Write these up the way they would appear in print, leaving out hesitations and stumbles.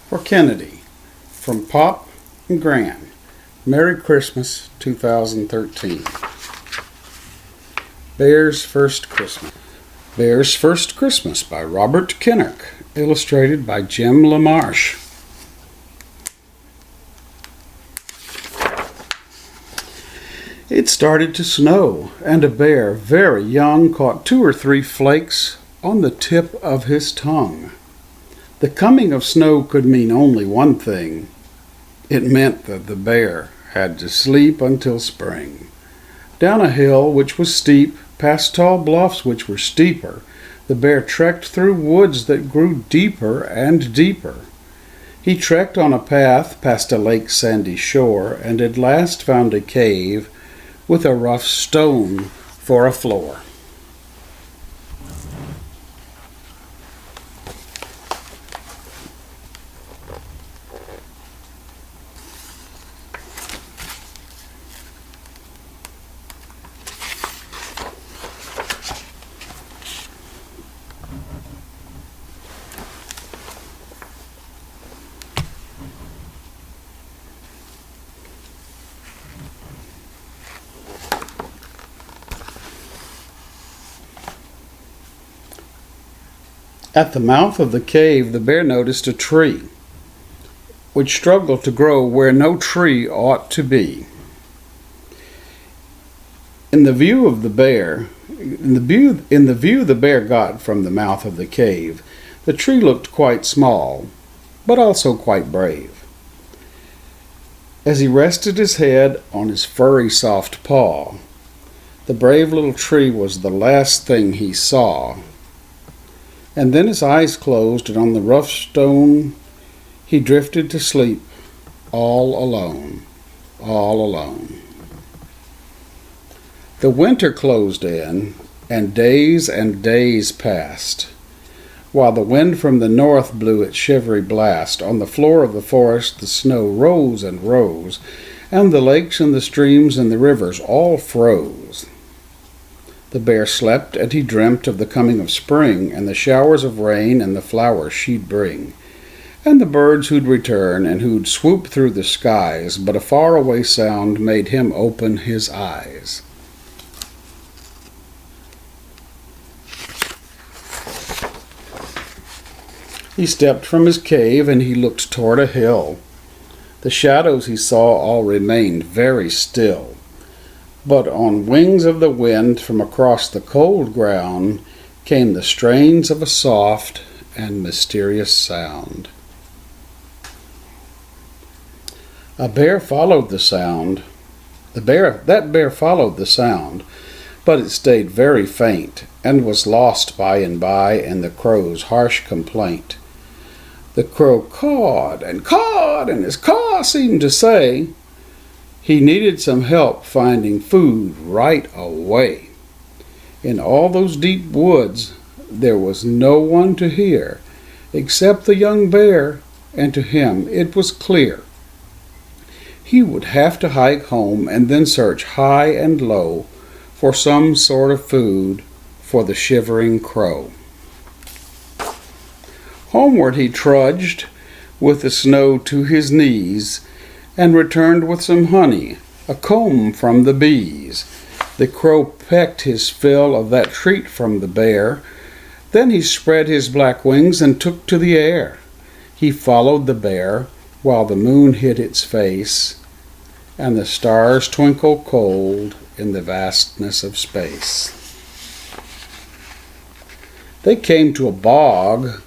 For Kennedy, from Pop and Gran. Merry Christmas 2013. Bear's First Christmas. Bear's First Christmas by Robert Kinnock, illustrated by Jim LaMarche. It started to snow, and a bear, very young, caught 2 or 3 flakes on the tip of his tongue. The coming of snow could mean only one thing. It meant that the bear had to sleep until spring. Down a hill which was steep, past tall bluffs which were steeper, the bear trekked through woods that grew deeper and deeper. He trekked on a path past a lake's sandy shore, and at last found a cave with a rough stone for a floor. At the mouth of the cave, the bear noticed a tree, which struggled to grow where no tree ought to be. In the view the bear got from the mouth of the cave, the tree looked quite small, but also quite brave. As he rested his head on his furry, soft paw, the brave little tree was the last thing he saw. And then his eyes closed, and on the rough stone he drifted to sleep, all alone, all alone. The winter closed in, and days passed, while the wind from the north blew its shivery blast. On the floor of the forest the snow rose and rose, and the lakes and the streams and the rivers all froze. The bear slept, and he dreamt of the coming of spring, and the showers of rain, and the flowers she'd bring, and the birds who'd return, and who'd swoop through the skies. But a faraway sound made him open his eyes. He stepped from his cave, and he looked toward a hill. The shadows he saw all remained very still. But on wings of the wind from across the cold ground came the strains of a soft and mysterious sound. A bear followed the sound. That bear followed the sound, but it stayed very faint and was lost by and by in the crow's harsh complaint. The crow cawed, and his caw seemed to say he needed some help finding food right away. In all those deep woods there was no one to hear except the young bear, and to him it was clear he would have to hike home and then search high and low for some sort of food for the shivering crow. Homeward he trudged with the snow to his knees, and returned with some honey, a comb from the bees. The crow pecked his fill of that treat from the bear. Then he spread his black wings and took to the air. He followed the bear while the moon hid its face, and the stars twinkled cold in the vastness of space. They came to a bog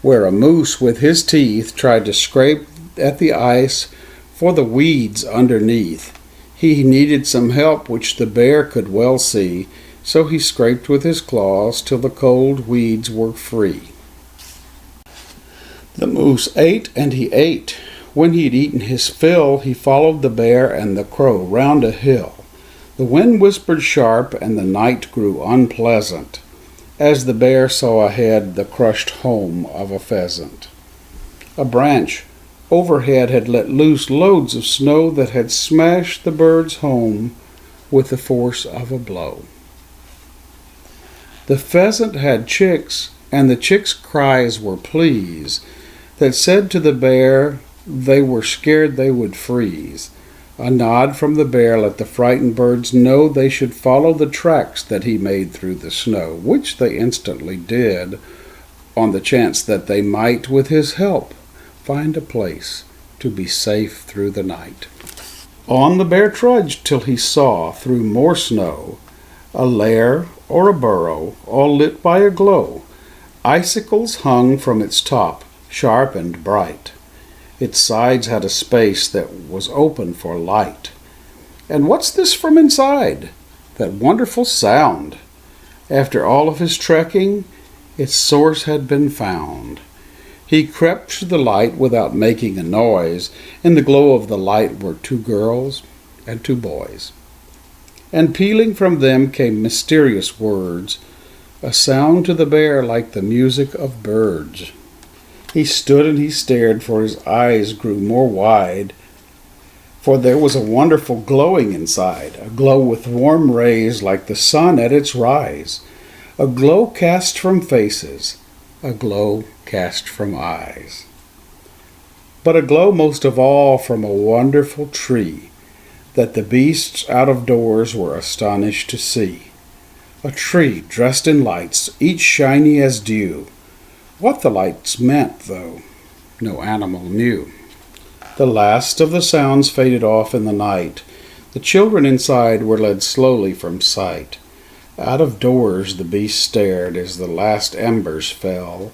where a moose with his teeth tried to scrape at the ice for the weeds underneath. He needed some help which the bear could well see, so he scraped with his claws till the cold weeds were free. The moose ate and he ate. When he'd eaten his fill, he followed the bear and the crow round a hill. The wind whispered sharp, and the night grew unpleasant, as the bear saw ahead the crushed home of a pheasant. A branch overhead had let loose loads of snow that had smashed the bird's home with the force of a blow. The pheasant had chicks, and the chicks' cries were pleas. that said to the bear they were scared they would freeze. A nod from the bear let the frightened birds know they should follow the tracks that he made through the snow, which they instantly did, on the chance that they might, with his help, find a place to be safe through the night. On the bear trudged till he saw, through more snow, a lair or a burrow, all lit by a glow. Icicles hung from its top, sharp and bright. Its sides had a space that was open for light. And what's this from inside? That wonderful sound! After all of his trekking, its source had been found. He crept to the light without making a noise. In the glow of the light were 2 girls and 2 boys. And pealing from them came mysterious words, a sound to the bear like the music of birds. He stood and he stared, for his eyes grew more wide, for there was a wonderful glowing inside, a glow with warm rays like the sun at its rise, a glow cast from faces, a glow cast from eyes, but a glow most of all from a wonderful tree that the beasts out of doors were astonished to see. A tree dressed in lights, each shiny as dew. What the lights meant, though, no animal knew. The last of the sounds faded off in the night. The children inside were led slowly from sight. Out of doors the beasts stared as the last embers fell.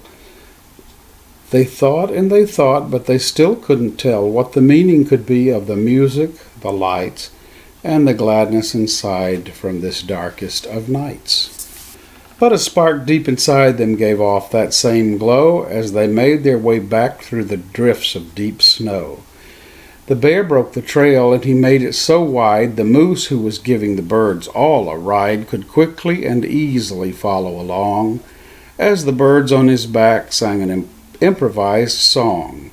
They thought and they thought, but they still couldn't tell what the meaning could be of the music, the lights, and the gladness inside from this darkest of nights. But a spark deep inside them gave off that same glow as they made their way back through the drifts of deep snow. The bear broke the trail, and he made it so wide the moose, who was giving the birds all a ride, could quickly and easily follow along, as the birds on his back sang an improvised song,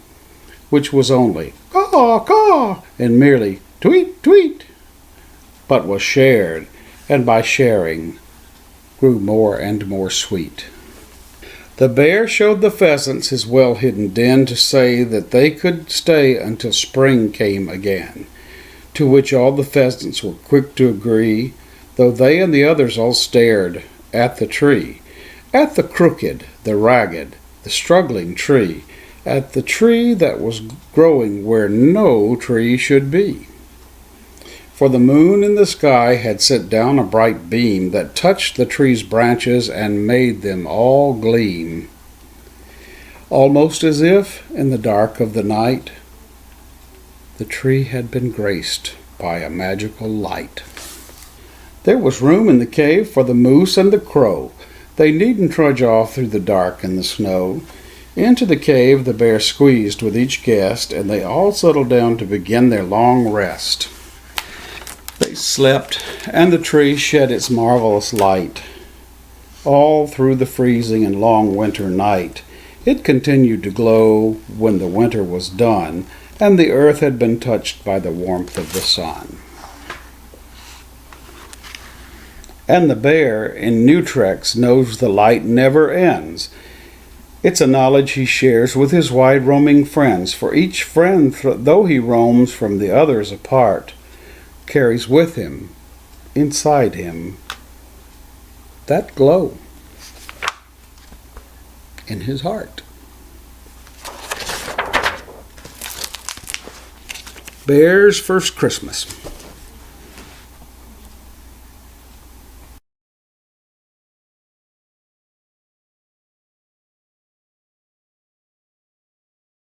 which was only caw, caw, and merely tweet, tweet, but was shared, and by sharing grew more and more sweet. The bear showed the pheasants his well-hidden den to say that they could stay until spring came again, to which all the pheasants were quick to agree, though they and the others all stared at the tree, at the crooked, the ragged, the struggling tree, at the tree that was growing where no tree should be. For the moon in the sky had sent down a bright beam that touched the tree's branches and made them all gleam, almost as if, in the dark of the night, the tree had been graced by a magical light. There was room in the cave for the moose and the crow. They needn't trudge off through the dark and the snow. Into the cave the bear squeezed with each guest, and they all settled down to begin their long rest. They slept, and the tree shed its marvelous light. All through the freezing and long winter night, it continued to glow when the winter was done, and the earth had been touched by the warmth of the sun. And the bear, in new treks, knows the light never ends. It's a knowledge he shares with his wide-roaming friends, for each friend, though he roams from the others apart, carries with him, inside him, that glow in his heart. Bear's First Christmas.